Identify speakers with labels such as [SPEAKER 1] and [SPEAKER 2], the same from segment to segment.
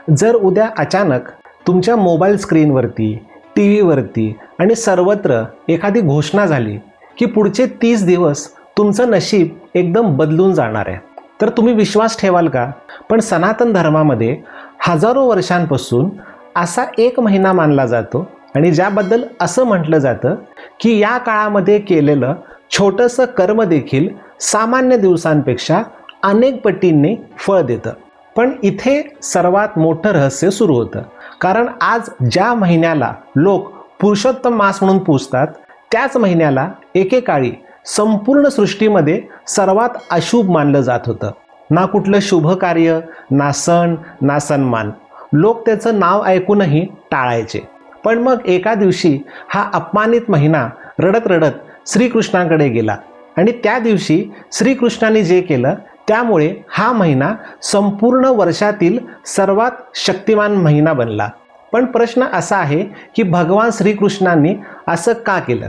[SPEAKER 1] जर उद्या अचानक तुमच्या मोबाईल स्क्रीनवरती, टी व्हीवरती आणि सर्वत्र एखादी घोषणा झाली की पुढचे 30 दिवस तुमचं नशीब एकदम बदलून जाणार आहे, तर तुम्ही विश्वास ठेवाल का? पण सनातन धर्मामध्ये हजारो वर्षांपासून असा एक महिना मानला जातो आणि ज्याबद्दल असं म्हटलं जातं की या काळामध्ये केलेलं छोटंसं कर्म देखील सामान्य दिवसांपेक्षा अनेक पटींनी फळ देतं. पण इथे सर्वात मोठं रहस्य सुरू होतं, कारण आज ज्या महिन्याला लोक पुरुषोत्तम मास म्हणून पूजतात, त्याच महिन्याला एकेकाळी संपूर्ण सृष्टीमध्ये सर्वात अशुभ मानलं जात होतं. ना कुठलं शुभ कार्य, ना सण, ना सन्मान. लोक त्याचं नाव ऐकूनही टाळायचे. पण मग एका दिवशी हा अपमानित महिना रडत रडत श्रीकृष्णाकडे गेला आणि त्या दिवशी श्रीकृष्णाने जे केलं त्यामुळे हा महिना संपूर्ण वर्षातील सर्वात शक्तिमान महिना बनला. पण प्रश्न असा आहे की भगवान श्रीकृष्णांनी असं का केलं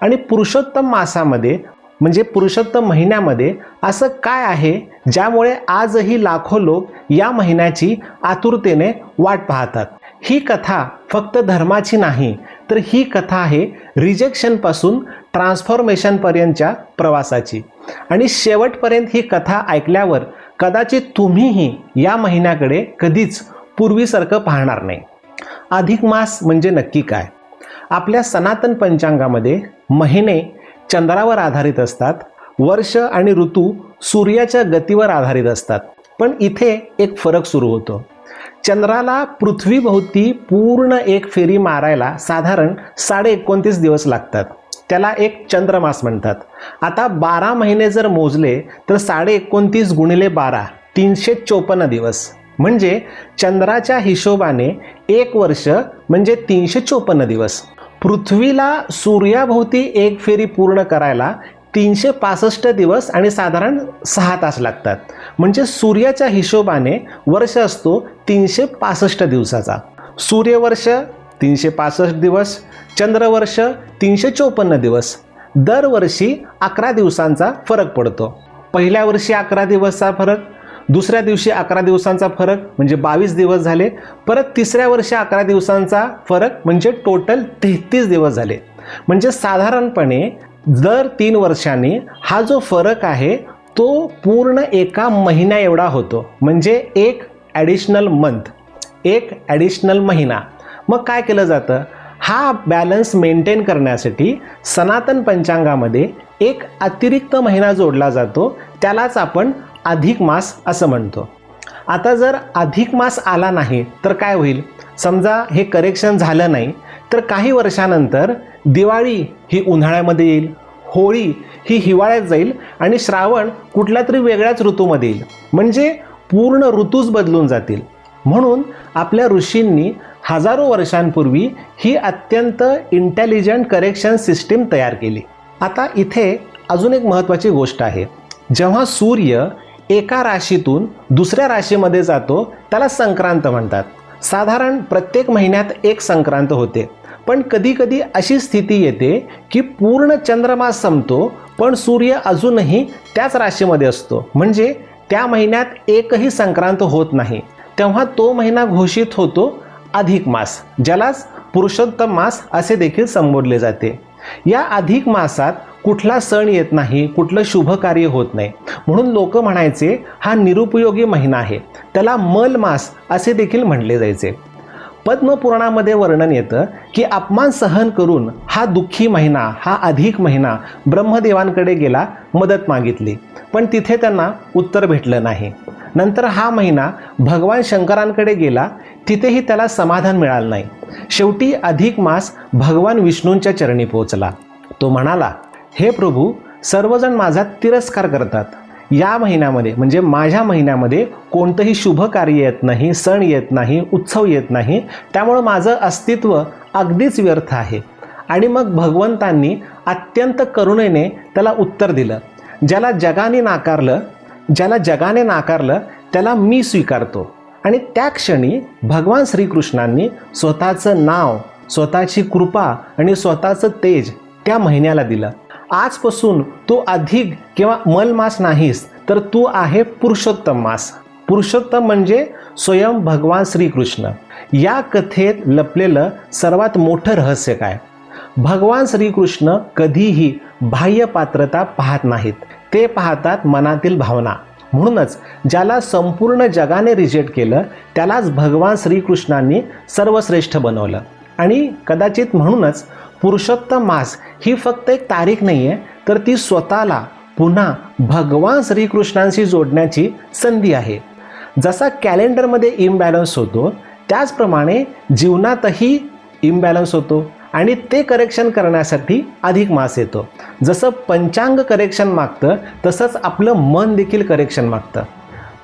[SPEAKER 1] आणि पुरुषोत्तम मासामध्ये म्हणजे पुरुषोत्तम महिन्यामध्ये असं काय आहे ज्यामुळे आजही लाखो लोक या महिन्याची आतुरतेने वाट पाहतात. ही कथा फक्त धर्माची नाही, तर ही कथा आहे रिजेक्शनपासून ट्रान्सफॉर्मेशनपर्यंतच्या प्रवासाची. आणि शेवटपर्यंत ही कथा ऐकल्यावर कदाचित तुम्हीही या महिन्याकडे कधीच पूर्वीसारखं पाहणार नाही. अधिक मास म्हणजे नक्की काय? आपल्या सनातन पंचांगामध्ये महिने चंद्रावर आधारित असतात, वर्ष आणि ऋतू सूर्याच्या गतीवर आधारित असतात. पण इथे एक फरक सुरू होतो. चंद्राला पृथ्वीभोवती पूर्ण एक फेरी मारायला साधारण 29.5 दिवस लागतात. त्याला एक चंद्रमास म्हणतात. आता 12 महिने जर मोजले तर 29.5 गुणिले 12 354 दिवस. म्हणजे चंद्राच्या हिशोबाने एक वर्ष म्हणजे 354 दिवस. पृथ्वीला सूर्याभोवती एक फेरी पूर्ण करायला 365 दिवस आणि साधारण 6 तास लागतात. म्हणजे सूर्याच्या हिशोबाने वर्ष असतो 365 दिवसाचा. सूर्यवर्ष 365 दिवस, चंद्रवर्ष 354 दिवस. दरवर्षी 11 दिवसांचा फरक पडतो. पहिल्या वर्षी 11 दिवसचा फरक, दुसऱ्या दिवशी 11 दिवसांचा फरक म्हणजे 22 दिवस झाले. परत तिसऱ्या वर्षी 11 दिवसांचा फरक म्हणजे टोटल 33 दिवस झाले. म्हणजे साधारणपणे दर 3 वर्षांनी हा जो फरक आहे तो पूर्ण एका महिन्या एवढा होतो. म्हणजे एक ॲडिशनल मंथ, एक ॲडिशनल महिना. मग काय केलं जातं? हा बॅलन्स मेंटेन करण्यासाठी सनातन पंचांगामध्ये एक अतिरिक्त महिना जोडला जातो. त्यालाच आपण अधिक मास असं म्हणतो. आता जर अधिक मास आला नाही तर काय होईल? समजा हे करेक्शन झालं नाही तर काही वर्षानंतर दिवाळी ही उन्हाळ्यामध्ये येईल, होळी ही हिवाळ्यात जाईल आणि श्रावण कुठल्या तरी वेगळ्याच ऋतूमध्ये येईल. म्हणजे पूर्ण ऋतूच बदलून जातील. म्हणून आपल्या ऋषींनी हजारो वर्षांपूर्वी ही अत्यंत इंटेलिजंट करेक्शन सिस्टीम तयार केली. आता इथे अजून एक महत्त्वाची गोष्ट आहे. जेव्हा सूर्य एका राशीतून दुसऱ्या राशीमध्ये जातो त्याला संक्रांत म्हणतात. साधारण प्रत्येक महिन्यात एक संक्रांत होते. पण कधी कधी अशी स्थिती येते की पूर्ण चंद्रमास संपतो पण सूर्य अजूनही त्याच राशीमध्ये असतो. म्हणजे त्या महिन्यात एकही संक्रांत होत नाही. तेव्हा तो महिना घोषित होतो अधिक मास, ज्यालाच पुरुषोत्तम मास असे देखील संबोधले जाते. या अधिक मासात कुठला सण येत नाही, कुठलं शुभ कार्य होत नाही. म्हणून लोक म्हणायचे हा निरुपयोगी महिना आहे. त्याला मल मास असे देखील म्हटले जायचे. पद्मपुराणामध्ये वर्णन येतं की अपमान सहन करून हा दुःखी महिना, हा अधिक महिना ब्रह्मदेवांकडे गेला, मदत मागितली. पण तिथे त्यांना उत्तर भेटलं नाही. नंतर हा महिना भगवान शंकरांकडे गेला, तिथेही त्याला समाधान मिळालं नाही. शेवटी अधिक मास भगवान विष्णूंच्या चरणी पोहोचला. तो म्हणाला, हे प्रभू, सर्वजण माझा तिरस्कार करतात. या महिन्यामध्ये म्हणजे माझ्या महिन्यामध्ये कोणतंही शुभ कार्य येत नाही, सण येत नाही, उत्सव येत नाही. त्यामुळं माझं अस्तित्व अगदीच व्यर्थ आहे. आणि मग भगवंतांनी अत्यंत करुणेने त्याला उत्तर दिलं, ज्याला जगाने नाकारलं त्याला मी स्वीकारतो. आणि त्या क्षणी भगवान श्रीकृष्णांनी स्वतःचं नाव, स्वतःची कृपा आणि स्वतःचं तेज त्या महिन्याला दिलं. आजपासून तू अधिक किंवा मल मास नाहीस, तर तू आहे पुरुषोत्तम मास. पुरुषोत्तम म्हणजे स्वयं भगवान श्रीकृष्ण. या कथेत लपलेलं सर्वात मोठं रहस्य काय? भगवान श्रीकृष्ण कधीही बाह्य पात्रता पाहत नाहीत, ते पाहतात मनातील भावना. म्हणूनच ज्याला संपूर्ण जगाने रिजेक्ट केलं त्यालाच भगवान श्रीकृष्णांनी सर्वश्रेष्ठ बनवलं. आणि कदाचित म्हणूनच पुरुषोत्तम मास ही फक्त एक तारीख नाही आहे, तर ती स्वतःला पुन्हा भगवान श्रीकृष्णांशी जोडण्याची संधी आहे. जसा कॅलेंडरमध्ये इम्बॅलन्स होतो त्याचप्रमाणे जीवनातही इम्बॅलन्स होतो आणि ते करेक्शन करण्यासाठी अधिक मास येतो. जसं पंचांग करेक्शन मागतं तसंच आपलं मन देखील करेक्शन मागतं.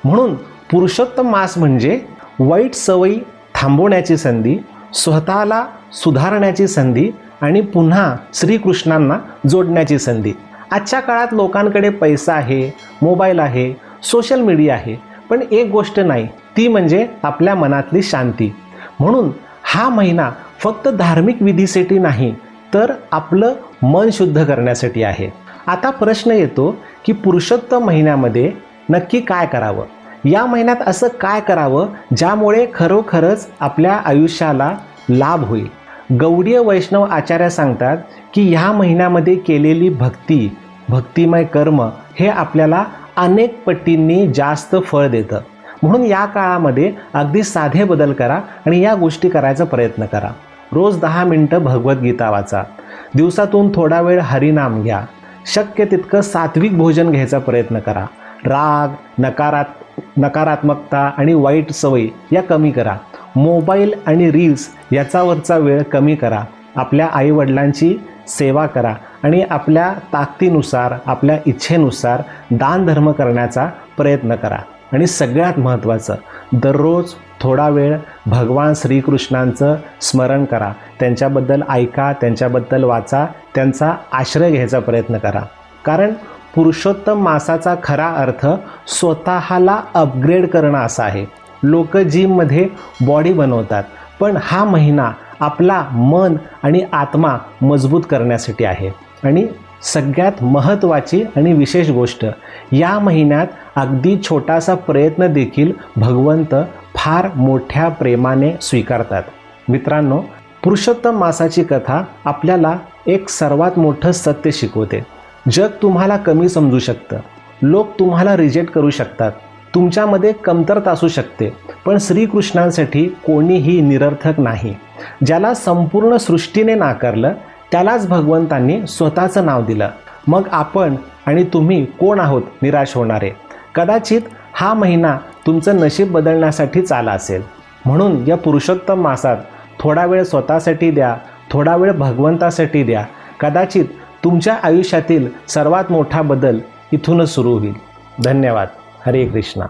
[SPEAKER 1] म्हणून पुरुषोत्तम मास म्हणजे वाईट सवयी थांबवण्याची संधी, स्वतःला सुधारण्याची संधी आणि पुन्हा श्रीकृष्णांना जोडण्याची संधी. आजच्या काळात लोकांकडे पैसा आहे, मोबाईल आहे, सोशल मीडिया आहे, पण एक गोष्ट नाही, ती म्हणजे आपल्या मनातली शांती. म्हणून हा महिना फक्त धार्मिक विधीसाठी नाही, तर आपलं मन शुद्ध करण्यासाठी आहे. आता प्रश्न येतो की पुरुषोत्तम महिन्यामध्ये नक्की काय करावं? या महिन्यात असं काय करावं ज्यामुळे खरोखरच आपल्या आयुष्याला लाभ होईल? गौडीय वैष्णव आचार्य सांगतात की ह्या महिन्यामध्ये केलेली भक्तिमय कर्म हे आपल्याला अनेक पटींनी जास्त फळ देतं. म्हणून या काळामध्ये अगदी साधे बदल करा आणि या गोष्टी करायचा प्रयत्न करा. रोज 10 मिनिटं भगवद्गीता वाचा, दिवसातून थोडा वेळ हरिनाम घ्या, शक्य तितकं सात्विक भोजन घ्यायचा प्रयत्न करा. राग, नकारात्मकता आणि वाईट सवयी या कमी करा. मोबाईल आणि रील्स याचावरचा वेळ कमी करा. आपल्या आईवडिलांची सेवा करा आणि आपल्या ताकदीनुसार, आपल्या इच्छेनुसार दानधर्म करण्याचा प्रयत्न करा. आणि सगळ्यात महत्त्वाचं, दररोज थोडा वेळ भगवान श्रीकृष्णांचं स्मरण करा, त्यांच्याबद्दल ऐका, त्यांच्याबद्दल वाचा, त्यांचा आश्रय घ्यायचा प्रयत्न करा. कारण पुरुषोत्तम मासाचा खरा अर्थ स्वतःला अपग्रेड करणं असा आहे. लोक जिममध्ये बॉडी बनवतात, पण हा महिना आपला मन आणि आत्मा मजबूत करण्यासाठी आहे. आणि सगळ्यात महत्त्वाची आणि विशेष गोष्ट, या महिन्यात अगदी छोटासा प्रयत्न देखील भगवंत फार मोठ्या प्रेमाने स्वीकारतात. मित्रांनो, पुरुषोत्तम मासाची कथा आपल्याला एक सर्वात मोठं सत्य शिकवते. जग तुम्हाला कमी समजू शकतं, लोक तुम्हाला रिजेक्ट करू शकतात, तुमच्यामध्ये कमतरता असू शकते, पण श्रीकृष्णांसाठी कोणीही निरर्थक नाही. ज्याला संपूर्ण सृष्टीने नाकारलं त्यालाच भगवंतांनी स्वतःचं नाव दिलं. मग आपण आणि तुम्ही कोण आहोत निराश होणारे? कदाचित हा महिना तुमचं नशीब बदलण्यासाठीच आला असेल. म्हणून या पुरुषोत्तम मासात थोडा वेळ स्वतःसाठी द्या, थोडा वेळ भगवंतासाठी द्या. कदाचित तुमच्या आयुष्यातील सर्वात मोठा बदल इथूनच सुरू होईल. धन्यवाद. हरे कृष्णा.